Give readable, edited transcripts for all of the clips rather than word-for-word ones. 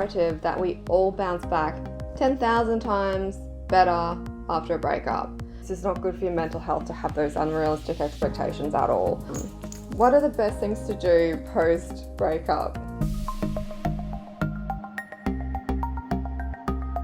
narrative that we all bounce back 10,000 times better after a breakup. It's just not good for your mental health to have those unrealistic expectations at all. What are the best things to do post-breakup?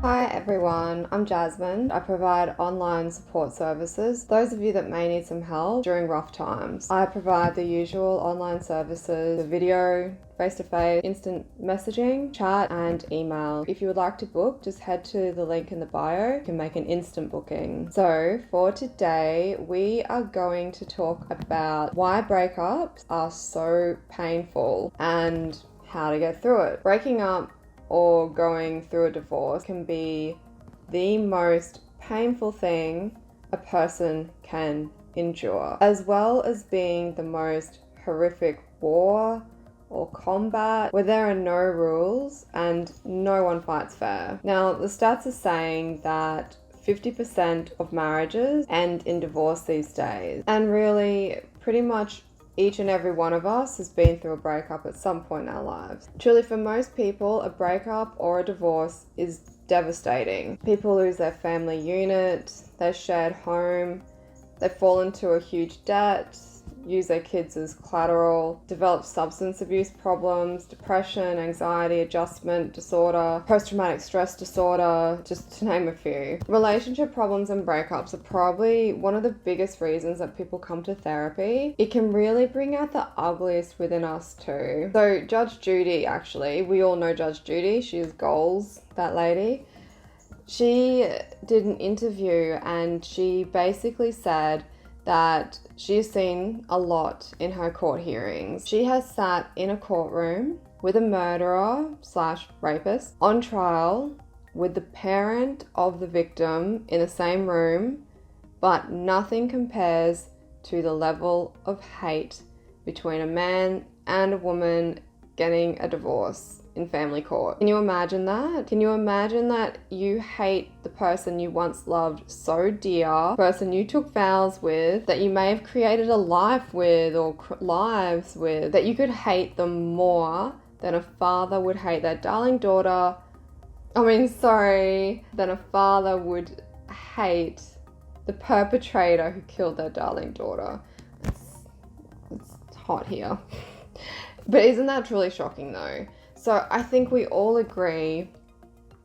Hi everyone, I'm Jasmine. I provide online support services. Those of you that may need some help during rough times. I provide the usual online services, the video, face-to-face, instant messaging, chat, and email. If you would like to book, just head to the link in the bio. You can make an instant booking. So for today, we are going to talk about why breakups are so painful and how to get through it. Breaking up or going through a divorce can be the most painful thing a person can endure, as well as being the most horrific war or combat where there are no rules and no one fights fair. Now, the stats are saying that 50% of marriages end in divorce these days, and really pretty much each and every one of us has been through a breakup at some point in our lives. Truly, for most people, a breakup or a divorce is devastating. People lose their family unit, their shared home, they fall into a huge debt, use their kids as collateral, develop substance abuse problems, depression, anxiety, adjustment disorder, post-traumatic stress disorder, just to name a few. Relationship problems and breakups are probably one of the biggest reasons that people come to therapy. It can really bring out the ugliest within us too. So Judge Judy, actually, we all know Judge Judy. She is goals, that lady. She did an interview and she basically said that she's seen a lot in her court hearings. She has sat in a courtroom with a murderer / rapist on trial with the parent of the victim in the same room, but nothing compares to the level of hate between a man and a woman getting a divorce in family court. Can you imagine that? Can you imagine that you hate the person you once loved so dear, person you took vows with, that you may have created a life with or lives with, that you could hate them more than a father would hate their darling daughter? Than a father would hate the perpetrator who killed their darling daughter. It's hot here. But isn't that truly shocking though? So I think we all agree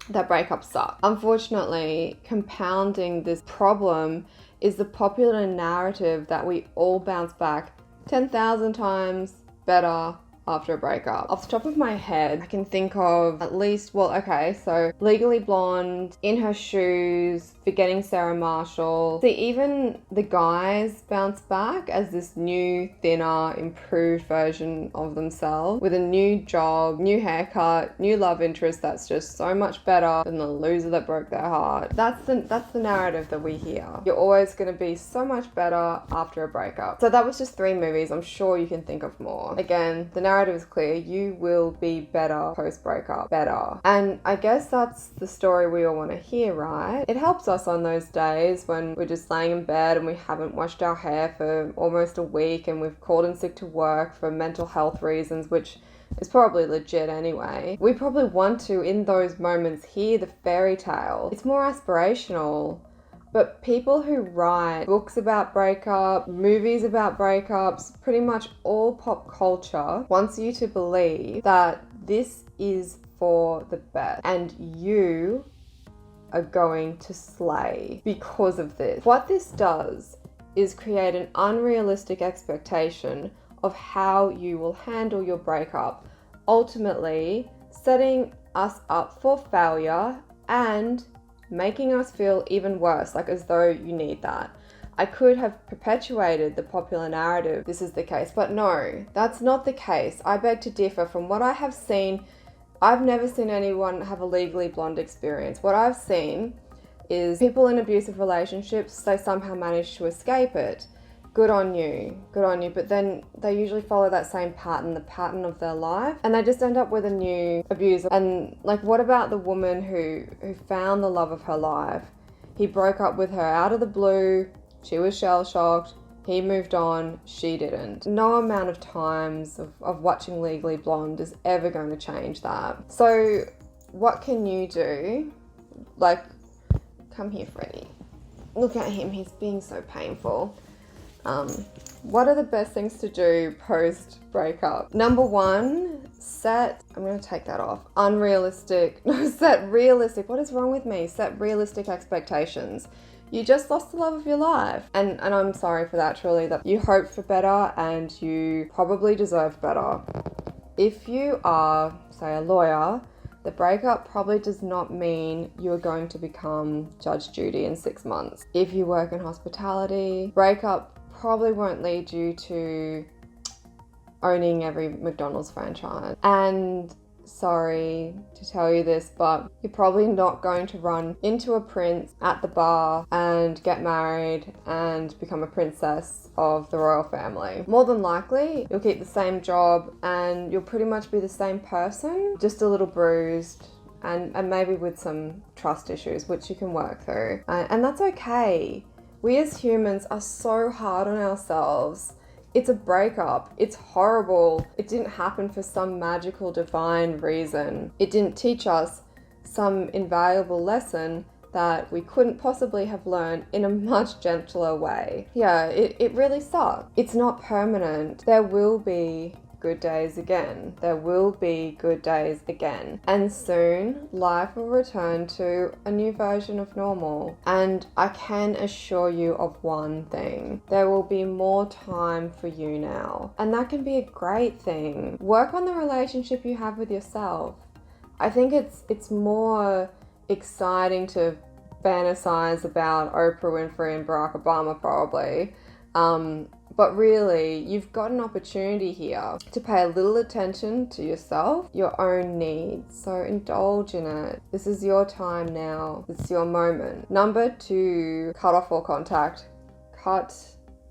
that breakups suck. Unfortunately, compounding this problem is the popular narrative that we all bounce back 10,000 times better after a breakup. Off the top of my head, I can think of at least, so Legally Blonde, In Her Shoes, Forgetting Sarah Marshall. See, even the guys bounce back as this new, thinner, improved version of themselves with a new job, new haircut, new love interest that's just so much better than the loser that broke their heart. That's the narrative that we hear. You're always going to be so much better after a breakup. So that was just 3 movies. I'm sure you can think of more. Again, the narrative is clear. You will be better post-breakup. Better. And I guess that's the story we all want to hear, right? It helps us on those days when we're just laying in bed and we haven't washed our hair for almost a week and we've called in sick to work for mental health reasons, which is probably legit anyway. We probably want to, in those moments, hear the fairy tale. It's more aspirational. But people who write books about breakup, movies about breakups, pretty much all pop culture wants you to believe that this is for the best and you are going to slay because of this. What this does is create an unrealistic expectation of how you will handle your breakup, ultimately setting us up for failure and making us feel even worse, like as though you need that. I could have perpetuated the popular narrative, this is the case, but no, that's not the case. I beg to differ. From what I have seen, I've never seen anyone have a Legally Blonde experience. What I've seen is people in abusive relationships, they somehow manage to escape it. Good on you, but then they usually follow that same pattern, the pattern of their life, and they just end up with a new abuser. And like, what about the woman who found the love of her life? He broke up with her out of the blue, she was shell-shocked, he moved on, she didn't. No amount of times of watching Legally Blonde is ever going to change that. So what can you do? Like, come here, Freddie. Look at him, he's being so painful. What are the best things to do post breakup? Number one, I'm going to take that off. Set realistic. What is wrong with me? Set realistic expectations. You just lost the love of your life. And I'm sorry for that, truly, that you hoped for better and you probably deserve better. If you are, say, a lawyer, the breakup probably does not mean you are going to become Judge Judy in 6 months. If you work in hospitality, breakup probably won't lead you to owning every McDonald's franchise. And sorry to tell you this, but you're probably not going to run into a prince at the bar and get married and become a princess of the royal family. More than likely, you'll keep the same job and you'll pretty much be the same person, just a little bruised and maybe with some trust issues, which you can work through. And that's okay. We as humans are so hard on ourselves. It's a breakup. It's horrible. It didn't happen for some magical divine reason. It didn't teach us some invaluable lesson that we couldn't possibly have learned in a much gentler way. Yeah, it really sucks. It's not permanent. There will be good days again. There will be good days again. And soon, life will return to a new version of normal. And I can assure you of one thing. There will be more time for you now. And that can be a great thing. Work on the relationship you have with yourself. I think it's more exciting to fantasize about Oprah Winfrey and Barack Obama probably. But really, you've got an opportunity here to pay a little attention to yourself, your own needs. So indulge in it. This is your time now. It's your moment. Number 2, cut off all contact. Cut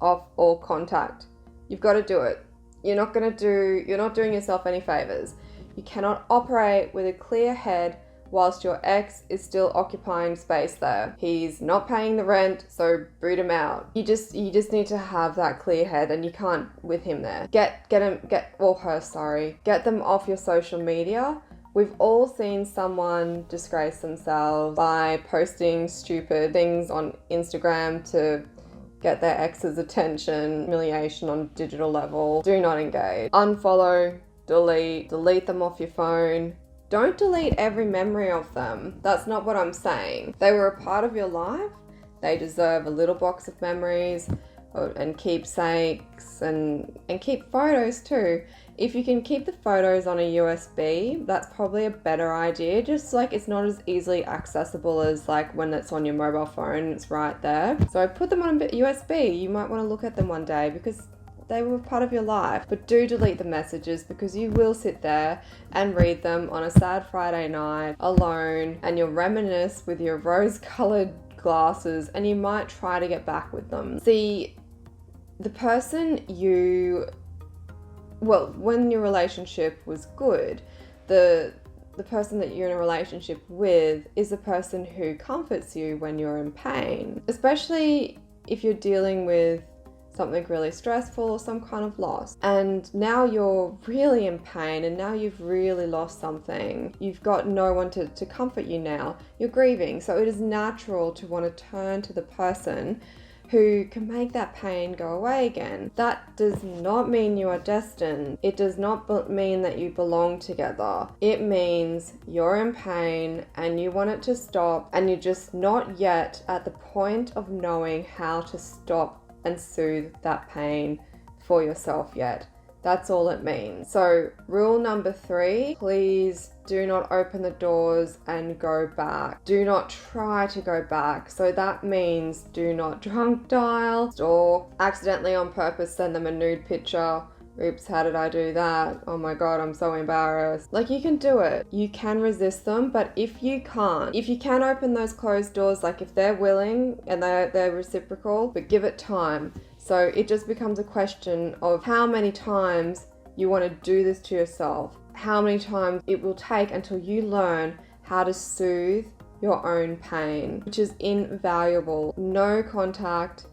off all contact. You've got to do it. You're not doing yourself any favors. You cannot operate with a clear head whilst your ex is still occupying space there. He's not paying the rent, so boot him out. You just need to have that clear head, and you can't with him there. Get them off your social media. We've all seen someone disgrace themselves by posting stupid things on Instagram to get their ex's attention, humiliation on digital level. Do not engage. Unfollow, delete them off your phone. Don't delete every memory of them. That's not what I'm saying. They were a part of your life. They deserve a little box of memories and keepsakes and keep photos too. If you can keep the photos on a USB, that's probably a better idea. Just like it's not as easily accessible as like when it's on your mobile phone, it's right there. So put them on a USB. You might want to look at them one day because they were part of your life. But do delete the messages because you will sit there and read them on a sad Friday night alone and you'll reminisce with your rose-colored glasses and you might try to get back with them. See, the person when your relationship was good, the person that you're in a relationship with is the person who comforts you when you're in pain, especially if you're dealing with something really stressful or some kind of loss. And now you're really in pain and now you've really lost something. You've got no one to comfort you now. You're grieving. So it is natural to want to turn to the person who can make that pain go away again. That does not mean you are destined. It does not mean that you belong together. It means you're in pain and you want it to stop and you're just not yet at the point of knowing how to stop and soothe that pain for yourself yet. That's all it means. So rule number 3, please do not open the doors and go back. Do not try to go back. So that means do not drunk dial or accidentally on purpose send them a nude picture. Oops, how did I do that? Oh my God, I'm so embarrassed. Like, you can do it. You can resist them, but if you can open those closed doors, like if they're willing and they're reciprocal, but give it time. So it just becomes a question of how many times you want to do this to yourself, how many times it will take until you learn how to soothe your own pain, which is invaluable. No contact.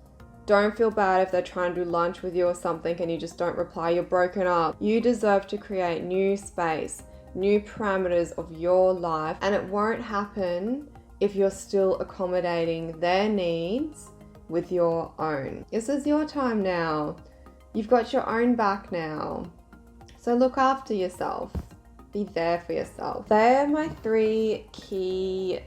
Don't feel bad if they're trying to do lunch with you or something and you just don't reply. You're broken up. You deserve to create new space, new parameters of your life, and it won't happen if you're still accommodating their needs with your own. This is your time now. You've got your own back now. So look after yourself. Be there for yourself. They're my 3 key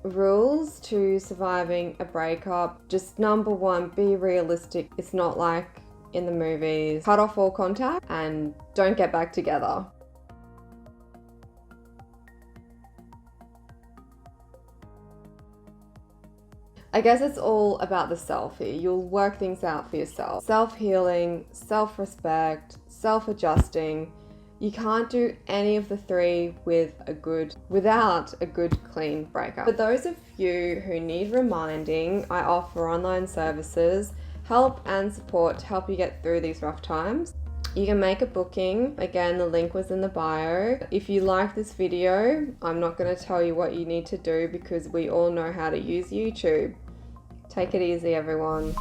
rules to surviving a breakup. Just number 1, be realistic. It's not like in the movies. Cut off all contact and don't get back together. I guess it's all about the self here. You'll work things out for yourself. Self-healing, self-respect, self-adjusting. You can't do any of the 3 without a good, clean breakup. For those of you who need reminding, I offer online services, help and support to help you get through these rough times. You can make a booking. Again, the link was in the bio. If you like this video, I'm not going to tell you what you need to do because we all know how to use YouTube. Take it easy, everyone.